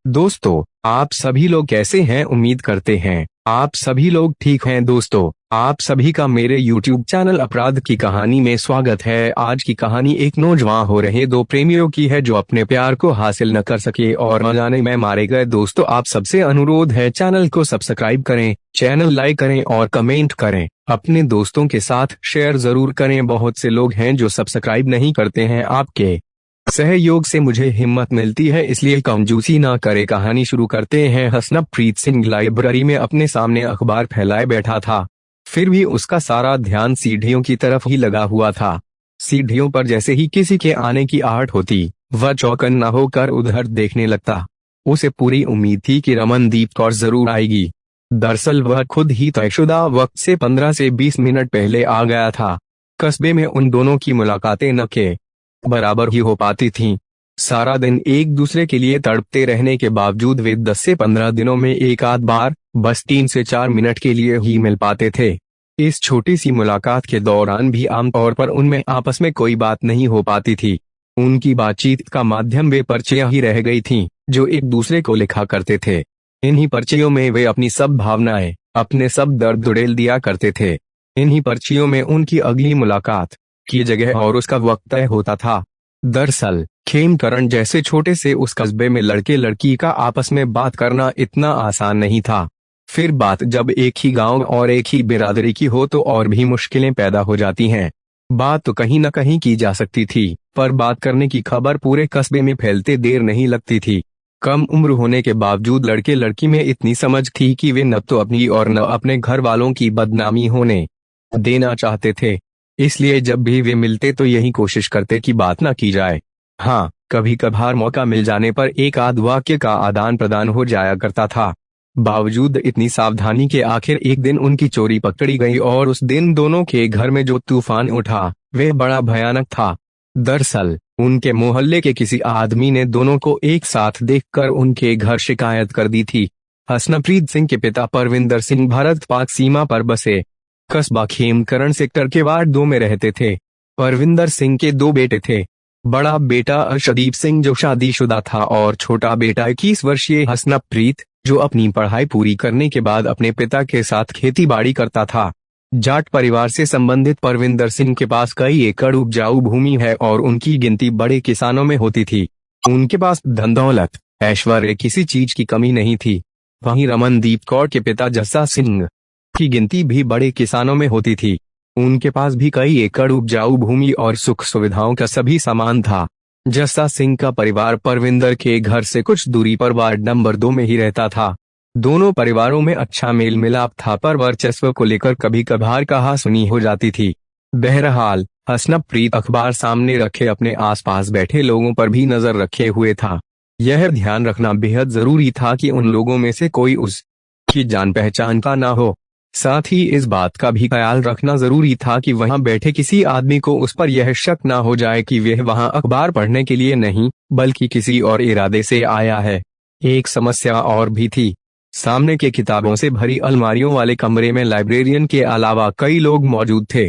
दोस्तों, आप सभी लोग कैसे हैं? उम्मीद करते हैं आप सभी लोग ठीक हैं। दोस्तों, आप सभी का मेरे YouTube चैनल अपराध की कहानी में स्वागत है। आज की कहानी एक नौजवान हो रहे दो प्रेमियों की है जो अपने प्यार को हासिल न कर सके और न जाने में मारे गए। दोस्तों, आप सबसे अनुरोध है चैनल को सब्सक्राइब करें, चैनल लाइक करें और कमेंट करें। अपने दोस्तों के साथ शेयर जरूर करें। बहुत से लोग हैं जो सब्सक्राइब नहीं करते हैं। आपके सहयोग से मुझे हिम्मत मिलती है, इसलिए कंजूसी ना करे। कहानी शुरू करते हैं। हसनप्रीत सिंह लाइब्रेरी में अपने सामने अखबार फैलाए बैठा था। फिर भी उसका सारा ध्यान सीढ़ियों की तरफ ही लगा हुआ था। सीढ़ियों पर जैसे ही किसी के आने की आहट होती, वह चौकन्ना होकर उधर देखने लगता। उसे पूरी उम्मीद थी कि रमनदीप कौर जरूर आएगी। दरअसल वह खुद ही तयशुदा वक्त से 15 से 20 मिनट पहले आ गया था। कस्बे में उन दोनों की मुलाकातें न के बराबर ही हो पाती थीं। सारा दिन एक दूसरे के लिए तड़पते रहने के बावजूद वे 10 से 15 दिनों में एक आध बार बस 3 से 4 मिनट के लिए ही मिल पाते थे। इस छोटी सी मुलाकात के दौरान भी आमतौर पर उनमें आपस में कोई बात नहीं हो पाती थी। उनकी बातचीत का माध्यम वे पर्चियां ही रह गई थीं, जो एक दूसरे को लिखा करते थे। इन्हीं पर्चियों में वे अपनी सब भावनाएं, अपने सब दर्द उड़ेल दिया करते थे। इन्हीं पर्चियों में उनकी अगली मुलाकात की जगह और उसका वक्त तय होता था। दरअसल खेमकरण जैसे छोटे से उस कस्बे में लड़के लड़की का आपस में बात करना इतना आसान नहीं था। फिर बात जब एक ही गांव और एक ही बिरादरी की हो तो और भी मुश्किलें पैदा हो जाती हैं। बात तो कहीं न कहीं की जा सकती थी, पर बात करने की खबर पूरे कस्बे में फैलते देर नहीं लगती थी। कम उम्र होने के बावजूद लड़के लड़की में इतनी समझ थी कि वे न तो अपनी और न अपने घर वालों की बदनामी होने देना चाहते थे। इसलिए जब भी वे मिलते तो यही कोशिश करते कि बात ना की जाए। हाँ, कभी कभार मौका मिल जाने पर एक आध वाक्य का आदान प्रदान हो जाया करता था। बावजूद इतनी सावधानी के आखिर एक दिन उनकी चोरी पकड़ी गई और उस दिन दोनों के घर में जो तूफान उठा वह बड़ा भयानक था। दरअसल उनके मोहल्ले के किसी आदमी ने दोनों को एक साथ देखकर उनके घर शिकायत कर दी थी। हसनप्रीत सिंह के पिता परविंदर सिंह भारत पाक सीमा पर बसे कस्बा खेमकरण सेक्टर के वार्ड 2 में रहते थे। परविंदर सिंह के 2 बेटे थे। बड़ा बेटा अर्शदीप सिंह जो शादीशुदा था और छोटा बेटा 21 वर्षीय हसनप्रीत जो अपनी पढ़ाई पूरी करने के बाद अपने पिता के साथ खेती बाड़ी करता था। जाट परिवार से संबंधित परविंदर सिंह के पास कई एकड़ उपजाऊ भूमि है और उनकी गिनती बड़े किसानों में होती थी। उनके पास धन दौलत ऐश्वर्य किसी चीज की कमी नहीं थी। वहीं रमनदीप कौर के पिता जस्सा सिंह की गिनती भी बड़े किसानों में होती थी। उनके पास भी कई एकड़ उपजाऊ भूमि और सुख सुविधाओं का सभी सामान था। जस्सा सिंह का परिवार परविंदर के घर से कुछ दूरी पर वार्ड नंबर 2 में ही रहता था। दोनों परिवारों में अच्छा मेल मिलाप था, पर वर्चस्व को लेकर कभी कभार कहासुनी हो जाती थी। बहरहाल हसनप्रीत अखबार सामने रखे अपने आसपास बैठे लोगों पर भी नजर रखे हुए था। यह ध्यान रखना बेहद जरूरी था कि उन लोगों में से कोई उसकी जान पहचान का ना हो। साथ ही इस बात का भी ख्याल रखना जरूरी था कि वहां बैठे किसी आदमी को उस पर यह शक ना हो जाए कि वह वहां अखबार पढ़ने के लिए नहीं बल्कि किसी और इरादे से आया है। एक समस्या और भी थी। सामने के किताबों से भरी अलमारियों वाले कमरे में लाइब्रेरियन के अलावा कई लोग मौजूद थे।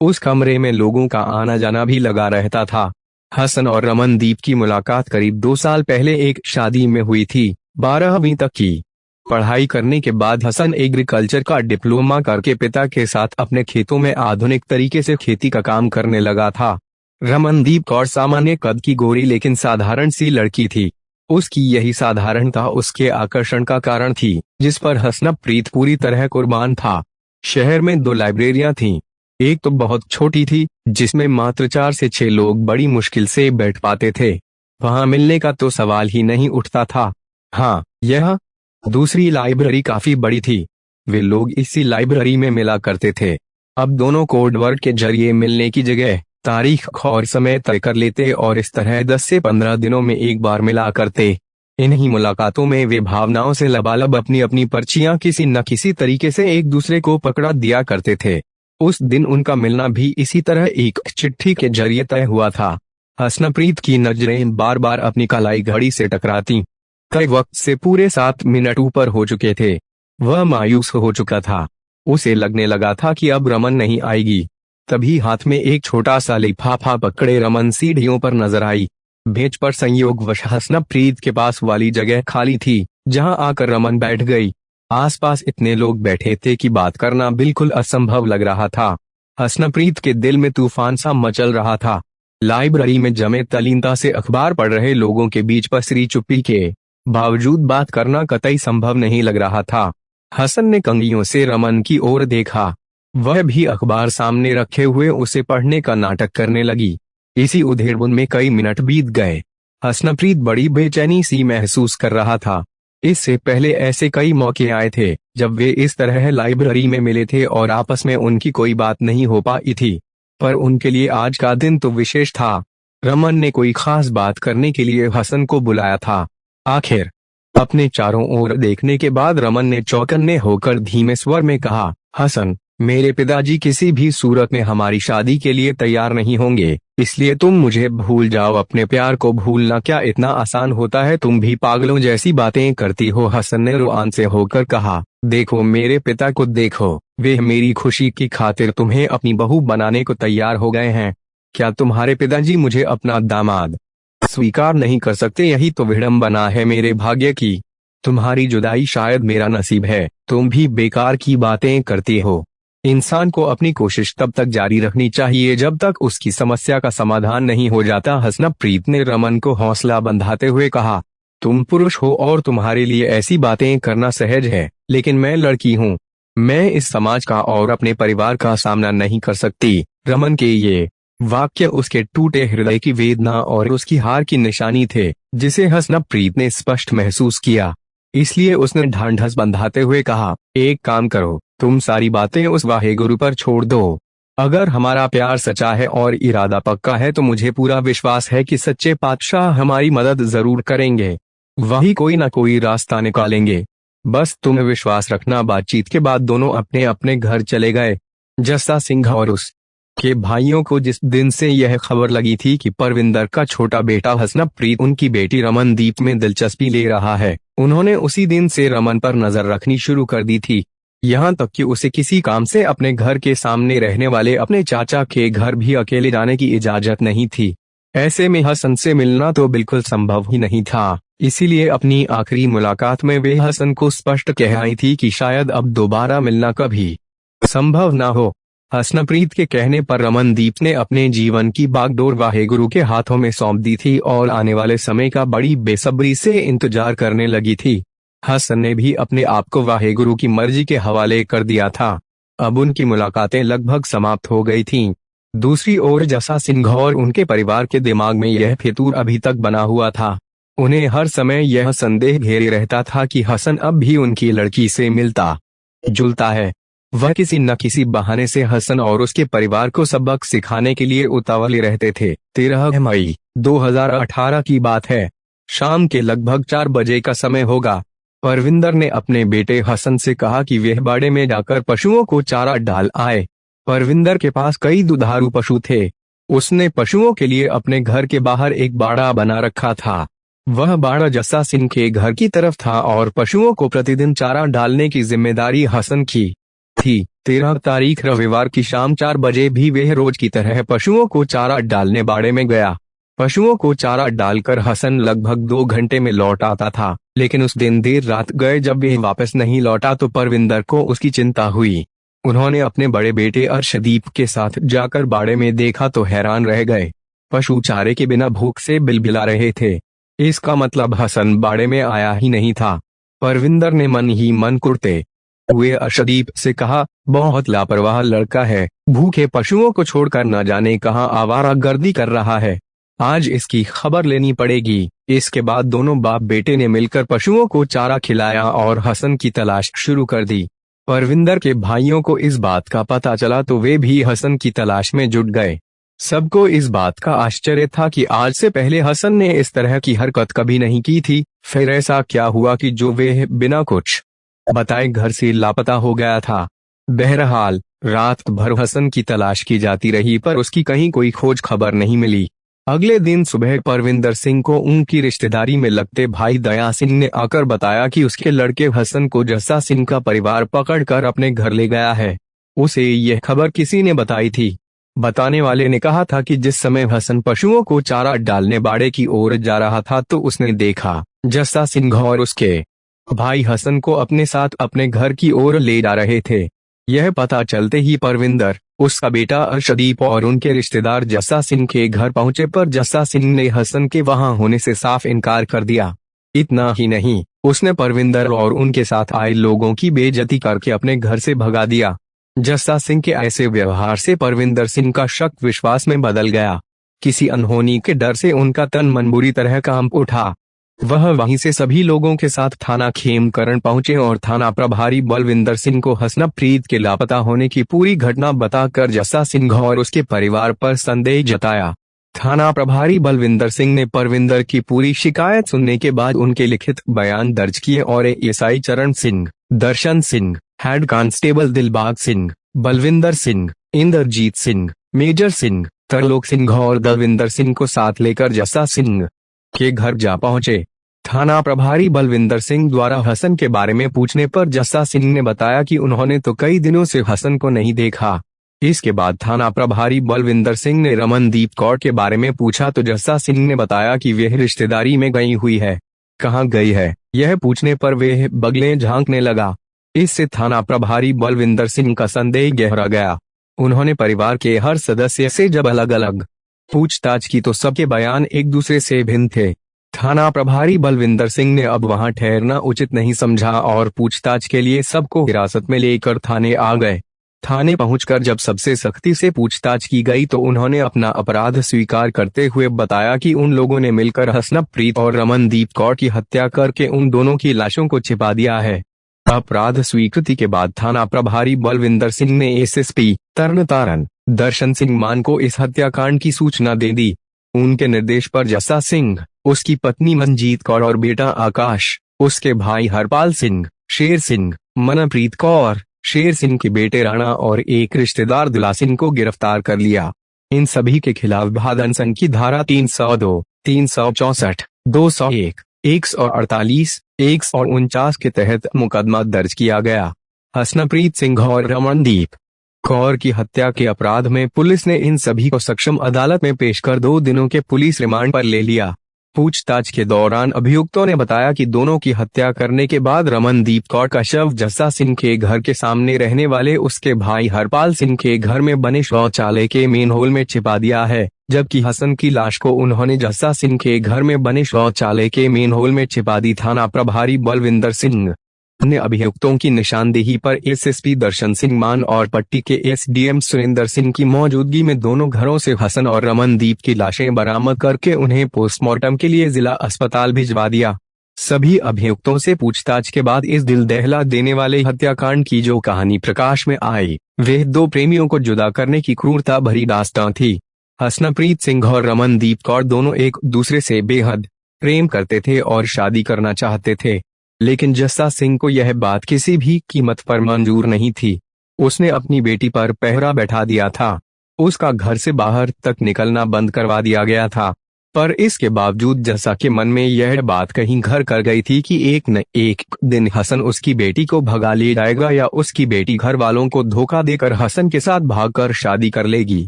उस कमरे में लोगों का आना जाना भी लगा रहता था। हसन और रमनदीप की मुलाकात करीब 2 साल पहले एक शादी में हुई थी। 12वीं तक की पढ़ाई करने के बाद हसन एग्रीकल्चर का डिप्लोमा करके पिता के साथ अपने खेतों में आधुनिक तरीके से खेती का काम करने लगा था। रमनदीप कौर सामान्य कद की गोरी लेकिन साधारण सी लड़की थी। उसकी यही साधारणता उसके आकर्षण का कारण थी, जिस पर हसनप्रीत पूरी तरह कुर्बान था। शहर में 2 लाइब्रेरियां थीं। एक तो बहुत छोटी थी, जिसमें मात्र 4 से 6 लोग बड़ी मुश्किल से बैठ पाते थे। वहां मिलने का तो सवाल ही नहीं उठता था। हाँ, यह दूसरी लाइब्रेरी काफी बड़ी थी। वे लोग इसी लाइब्रेरी में मिला करते थे। अब दोनों कोड वर्ड के जरिए मिलने की जगह तारीख और समय तय कर लेते और इस तरह 10 से 15 दिनों में एक बार मिला करते। इन्हीं मुलाकातों में वे भावनाओं से लबालब अपनी अपनी पर्चियां किसी न किसी तरीके से एक दूसरे को पकड़ा दिया करते थे। उस दिन उनका मिलना भी इसी तरह एक चिट्ठी के जरिए तय हुआ था। हसनप्रीत की नजरें बार बार अपनी कलाई घड़ी से टकराती। कई वक्त से पूरे 7 मिनट ऊपर हो चुके थे। वह मायूस हो चुका था। उसे लगने लगा था कि अब रमन नहीं आएगी। तभी हाथ में एक छोटा सा लिफाफा पकड़े रमन सीढ़ियों पर नजर आई। भेज पर संयोगवश हसनप्रीत के पास वाली जगह खाली थी, जहां आकर रमन बैठ गई। आसपास इतने लोग बैठे थे कि बात करना बिल्कुल असंभव लग रहा था। हसनप्रीत के दिल में तूफान सा मचल रहा था। लाइब्रेरी में जमे तल्लीनता से अखबार पढ़ रहे लोगों के बीच पसरी चुप्पी के बावजूद बात करना कतई संभव नहीं लग रहा था। हसन ने कंगियों से रमन की ओर देखा। वह भी अखबार सामने रखे हुए उसे पढ़ने का नाटक करने लगी। इसी उधेड़बुन में कई मिनट बीत गए। हसनप्रीत बड़ी बेचैनी सी महसूस कर रहा था। इससे पहले ऐसे कई मौके आए थे जब वे इस तरह लाइब्रेरी में मिले थे और आपस में उनकी कोई बात नहीं हो पाई थी, पर उनके लिए आज का दिन तो विशेष था। रमन ने कोई खास बात करने के लिए हसन को बुलाया था। आखिर अपने चारों ओर देखने के बाद रमन ने चौकन्ने होकर धीमे स्वर में कहा, हसन, मेरे पिताजी किसी भी सूरत में हमारी शादी के लिए तैयार नहीं होंगे, इसलिए तुम मुझे भूल जाओ। अपने प्यार को भूलना क्या इतना आसान होता है? तुम भी पागलों जैसी बातें करती हो। हसन ने रुआन से होकर कहा, देखो मेरे पिता को देखो, वे मेरी खुशी की खातिर तुम्हें अपनी बहू बनाने को तैयार हो गए हैं। क्या तुम्हारे पिताजी मुझे अपना दामाद स्वीकार नहीं कर सकते? यही तो विडंबना है मेरे भाग्य की। तुम्हारी जुदाई शायद मेरा नसीब है। तुम भी बेकार की बातें करती हो। इंसान को अपनी कोशिश तब तक जारी रखनी चाहिए जब तक उसकी समस्या का समाधान नहीं हो जाता। हसनप्रीत ने रमन को हौसला बंधाते हुए कहा, तुम पुरुष हो और तुम्हारे लिए ऐसी बातें करना सहज है, लेकिन मैं लड़की हूँ। मैं इस समाज का और अपने परिवार का सामना नहीं कर सकती। रमन के ये वाक्य उसके टूटे हृदय की वेदना और उसकी हार की निशानी थे, जिसे हसनप्रीत ने स्पष्ट महसूस किया। इसलिए उसने ढांढस बंधाते हुए कहा, एक काम करो, तुम सारी बातें उस वाहेगुरु पर छोड़ दो। अगर हमारा प्यार सच्चा है और इरादा पक्का है तो मुझे पूरा विश्वास है कि सच्चे पातशाह हमारी मदद जरूर करेंगे। वही कोई ना कोई रास्ता निकालेंगे। बस तुम्हें विश्वास रखना। बातचीत के बाद दोनों अपने अपने घर चले गए। जस्सा सिंह और उस के भाइयों को जिस दिन से यह खबर लगी थी कि परविंदर का छोटा बेटा हसनप्रीत उनकी बेटी रमनदीप में दिलचस्पी ले रहा है, उन्होंने उसी दिन से रमन पर नजर रखनी शुरू कर दी थी। यहाँ तक कि उसे किसी काम से अपने घर के सामने रहने वाले अपने चाचा के घर भी अकेले जाने की इजाजत नहीं थी। ऐसे में हसन से मिलना तो बिल्कुल संभव ही नहीं था। इसीलिए अपनी आखिरी मुलाकात में वे हसन को स्पष्ट कह आई थी कि शायद अब दोबारा मिलना कभी संभव ना हो। हसनप्रीत के कहने पर रमनदीप ने अपने जीवन की बागडोर वाहेगुरु के हाथों में सौंप दी थी और आने वाले समय का बड़ी बेसब्री से इंतजार करने लगी थी। हसन ने भी अपने आप को वाहेगुरु की मर्जी के हवाले कर दिया था। अब उनकी मुलाकातें लगभग समाप्त हो गई थीं। दूसरी ओर जस्सा सिंह और उनके परिवार के दिमाग में यह फितूर अभी तक बना हुआ था। उन्हें हर समय यह संदेह घेरे रहता था कि हसन अब भी उनकी लड़की से मिलता जुलता है। वह किसी न किसी बहाने से हसन और उसके परिवार को सबक सिखाने के लिए उतावले रहते थे। 13 मई 2018 की बात है। शाम के लगभग 4 बजे का समय होगा। परविंदर ने अपने बेटे हसन से कहा कि वह बाड़े में जाकर पशुओं को चारा डाल आए। परविंदर के पास कई दुधारू पशु थे। उसने पशुओं के लिए अपने घर के बाहर एक बाड़ा बना रखा था। वह बाड़ा जस्सा सिंह के घर की तरफ था और पशुओं को प्रतिदिन चारा डालने की जिम्मेदारी हसन की थी। 13 तारीख रविवार की शाम 4 बजे भी वह रोज की तरह पशुओं को चारा डालने बाड़े में गया। पशुओं को चारा डालकर हसन लगभग 2 घंटे में लौट आता था, लेकिन उस दिन देर रात गए जब वह वापस नहीं लौटा तो परविंदर को उसकी चिंता हुई। उन्होंने अपने बड़े बेटे अर्शदीप के साथ जाकर बाड़े में देखा तो हैरान रह गए। पशु चारे के बिना भूख से बिलबिला रहे थे। इसका मतलब हसन बाड़े में आया ही नहीं था। परविंदर ने मन ही मन कुड़ते हुए अर्शदीप से कहा, बहुत लापरवाह लड़का है, भूखे पशुओं को छोड़कर न जाने कहां आवारागर्दी कर रहा है। आज इसकी खबर लेनी पड़ेगी। इसके बाद दोनों बाप बेटे ने मिलकर पशुओं को चारा खिलाया और हसन की तलाश शुरू कर दी। परविंदर के भाइयों को इस बात का पता चला तो वे भी हसन की तलाश में जुट गए। सबको इस बात का आश्चर्य था कि आज से पहले हसन ने इस तरह की हरकत कभी नहीं की थी। फिर ऐसा क्या हुआ कि जो वे बिना कुछ बताए घर से लापता हो गया था। बहरहाल रात भर हसन की तलाश की जाती रही पर उसकी कहीं कोई खोज खबर नहीं मिली। अगले दिन सुबह परविंदर सिंह को उनकी रिश्तेदारी में लगते भाई दया सिंह ने आकर बताया कि उसके लड़के हसन को जस्सा सिंह का परिवार पकड़कर अपने घर ले गया है। उसे यह खबर किसी ने बताई थी। बताने वाले ने कहा था कि जिस समय हसन पशुओं को चारा डालने बाड़े की ओर जा रहा था तो उसने देखा जस्सा सिंह और उसके भाई हसन को अपने साथ अपने घर की ओर ले जा रहे थे। यह पता चलते ही परविंदर, उसका बेटा अर्शदीप और उनके रिश्तेदार जस्सा सिंह के घर पहुंचे, पर जस्सा सिंह ने हसन के वहां होने से साफ इनकार कर दिया। इतना ही नहीं, उसने परविंदर और उनके साथ आए लोगों की बेइज्जती करके अपने घर से भगा दिया। जस्सा सिंह के ऐसे व्यवहार से परविंदर सिंह का शक विश्वास में बदल गया। किसी अनहोनी के डर से उनका तन मन बुरी तरह कांप उठा। वह वहीं से सभी लोगों के साथ थाना खेमकरण पहुंचे और थाना प्रभारी बलविंदर सिंह को हसनप्रीत के लापता होने की पूरी घटना बताकर जस्सा सिंह और उसके परिवार पर संदेह जताया। थाना प्रभारी बलविंदर सिंह ने परविंदर की पूरी शिकायत सुनने के बाद उनके लिखित बयान दर्ज किए और ASI Charan Singh, Darshan Singh, head constable Dilbag Singh, Balwinder Singh, Inderjit Singh, Major Singh, Tarlok Singh और दलविंदर सिंह को साथ लेकर जस्सा सिंह के घर जा पहुंचे। थाना प्रभारी बलविंदर सिंह द्वारा हसन के बारे में पूछने पर जस्सा सिंह ने बताया कि उन्होंने तो कई दिनों से हसन को नहीं देखा। इसके बाद थाना प्रभारी बलविंदर सिंह ने रमनदीप कौर के बारे में पूछा तो जस्सा सिंह ने बताया कि वह रिश्तेदारी में गई हुई है। कहाँ गई है, यह पूछने पर वह बगलें झांकने लगा। इससे थाना प्रभारी बलविंदर सिंह का संदेह गहरा गया। उन्होंने परिवार के हर सदस्य से जब अलग अलग पूछताछ की तो सबके बयान एक दूसरे से भिन्न थे। थाना प्रभारी बलविंदर सिंह ने अब वहां ठहरना उचित नहीं समझा और पूछताछ के लिए सबको हिरासत में लेकर थाने आ गए। थाने पहुंचकर जब सबसे सख्ती से पूछताछ की गई तो उन्होंने अपना अपराध स्वीकार करते हुए बताया कि उन लोगों ने मिलकर हसनप्रीत और रमनदीप कौर की हत्या करके उन दोनों की लाशों को छिपा दिया है। अपराध स्वीकृति के बाद थाना प्रभारी बलविंदर सिंह ने एसएसपी तरनतारन दर्शन सिंह मान को इस हत्याकांड की सूचना दे दी। उनके निर्देश पर जस्सा सिंह, उसकी पत्नी मंजीत कौर और बेटा आकाश, उसके भाई हरपाल सिंह, शेर सिंह, मनप्रीत कौर, शेर सिंह के बेटे राणा और एक रिश्तेदार दुला सिंह को गिरफ्तार कर लिया। इन सभी के खिलाफ भादनसन की धारा 302, 364, 201, 148, 149 के तहत मुकदमा दर्ज किया गया। हसनप्रीत सिंह और रमनदीप कौर की हत्या के अपराध में पुलिस ने इन सभी को सक्षम अदालत में पेश कर 2 दिनों के पुलिस रिमांड पर ले लिया। पूछताछ के दौरान अभियुक्तों ने बताया कि दोनों की हत्या करने के बाद रमनदीप कौर का शव जस्सा सिंह के घर के सामने रहने वाले उसके भाई हरपाल सिंह के घर में बने शौचालय के मेन होल में छिपा दिया है, जबकि हसन की लाश को उन्होंने जस्सा सिंह के घर में बने शौचालय के मेन होल में छिपा दी। थाना प्रभारी बलविंदर सिंह ने अभियुक्तों की निशानदेही पर एसएसपी दर्शन सिंह मान और पट्टी के एसडीएम सुरेंद्र सिंह की मौजूदगी में दोनों घरों से हसन और रमनदीप की लाशें बरामद करके उन्हें पोस्टमार्टम के लिए जिला अस्पताल भिजवा दिया। सभी अभियुक्तों से पूछताछ के बाद इस दिल दहला देने वाले हत्याकांड की जो कहानी प्रकाश में आई, वह 2 प्रेमियों को जुदा करने की क्रूरता भरी दास्तां थी। हसनप्रीत सिंह और रमनदीप कौर दोनों एक दूसरे से बेहद प्रेम करते थे और शादी करना चाहते थे, लेकिन जस्सा सिंह को यह बात किसी भी कीमत पर मंजूर नहीं थी। उसने अपनी बेटी पर पहरा बैठा दिया था। उसका घर से बाहर तक निकलना बंद करवा दिया गया था, पर इसके बावजूद जस्सा के मन में यह बात कहीं घर कर गई थी कि एक न एक दिन हसन उसकी बेटी को भगा ले जाएगा या उसकी बेटी घर वालों को धोखा देकर हसन के साथ भागकर शादी कर लेगी।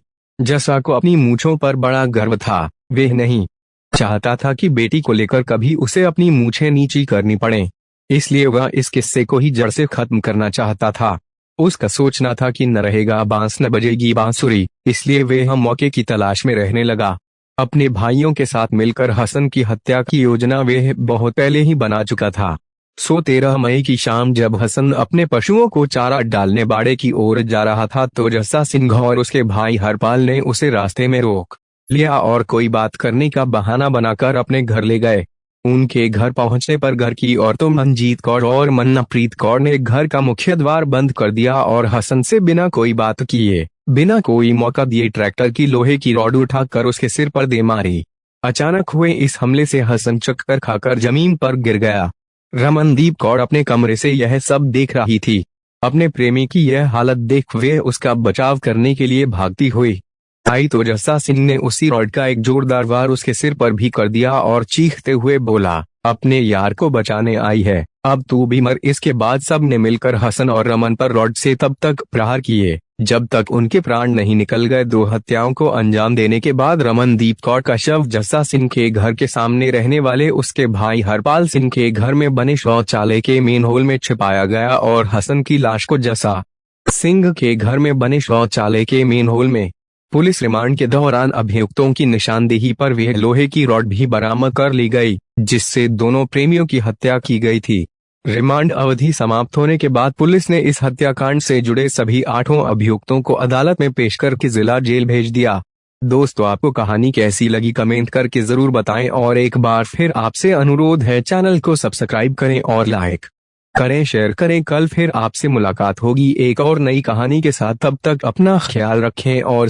जस्सा को अपनी मूंछों पर बड़ा गर्व था। वह नहीं चाहता था कि बेटी को लेकर कभी उसे अपनी मूंछें नीची करनी पड़े, इसलिए वह इस किस्से को ही जड़ से खत्म करना चाहता था। उसका सोचना था कि न रहेगा बांस न बजेगी बांसुरी, इसलिए वह मौके की तलाश में रहने लगा। अपने भाइयों के साथ मिलकर हसन की हत्या की योजना वह बहुत पहले ही बना चुका था। 13 मई की शाम जब हसन अपने पशुओं को चारा डालने बाड़े की ओर जा रहा था तो जस्सा सिंह और उसके भाई हरपाल ने उसे रास्ते में रोक लिया और कोई बात करने का बहाना बनाकर अपने घर ले गए। उनके घर पहुंचने पर घर की औरतों मंजीत कौर और मनप्रीत कौर ने घर का मुख्य द्वार बंद कर दिया और हसन से बिना कोई बात किए, बिना कोई मौका दिए ट्रैक्टर की लोहे की रॉड उठाकर उसके सिर पर दे मारी। अचानक हुए इस हमले से हसन चक्कर खाकर जमीन पर गिर गया। रमनदीप कौर अपने कमरे से यह सब देख रही थी। अपने प्रेमी की यह हालत देख वे उसका बचाव करने के लिए भागती हुई आई तो जस्सा सिंह ने उसी रॉड का एक जोरदार वार उसके सिर पर भी कर दिया और चीखते हुए बोला, अपने यार को बचाने आई है, अब तू भी मर। इसके बाद सब ने मिलकर हसन और रमन पर रॉड से तब तक प्रहार किए जब तक उनके प्राण नहीं निकल गए। 2 हत्याओं को अंजाम देने के बाद रमनदीप कौर का शव जस्सा सिंह के घर के सामने रहने वाले उसके भाई हरपाल सिंह के घर में बने शौचालय के मेन होल में छिपाया गया और हसन की लाश को जस्सा सिंह के घर में बने शौचालय के मेन होल में। पुलिस रिमांड के दौरान अभियुक्तों की निशानदेही पर वह लोहे की रॉड भी बरामद कर ली गई जिससे दोनों प्रेमियों की हत्या की गई थी। रिमांड अवधि समाप्त होने के बाद पुलिस ने इस हत्याकांड से जुड़े सभी 8 अभियुक्तों को अदालत में पेश करके जिला जेल भेज दिया। दोस्तों, आपको कहानी कैसी लगी कमेंट करके जरूर बताएं और एक बार फिर आपसे अनुरोध है चैनल को सब्सक्राइब करें और लाइक करें, शेयर करें। कल फिर आपसे मुलाकात होगी एक और नई कहानी के साथ। तब तक अपना ख्याल रखें और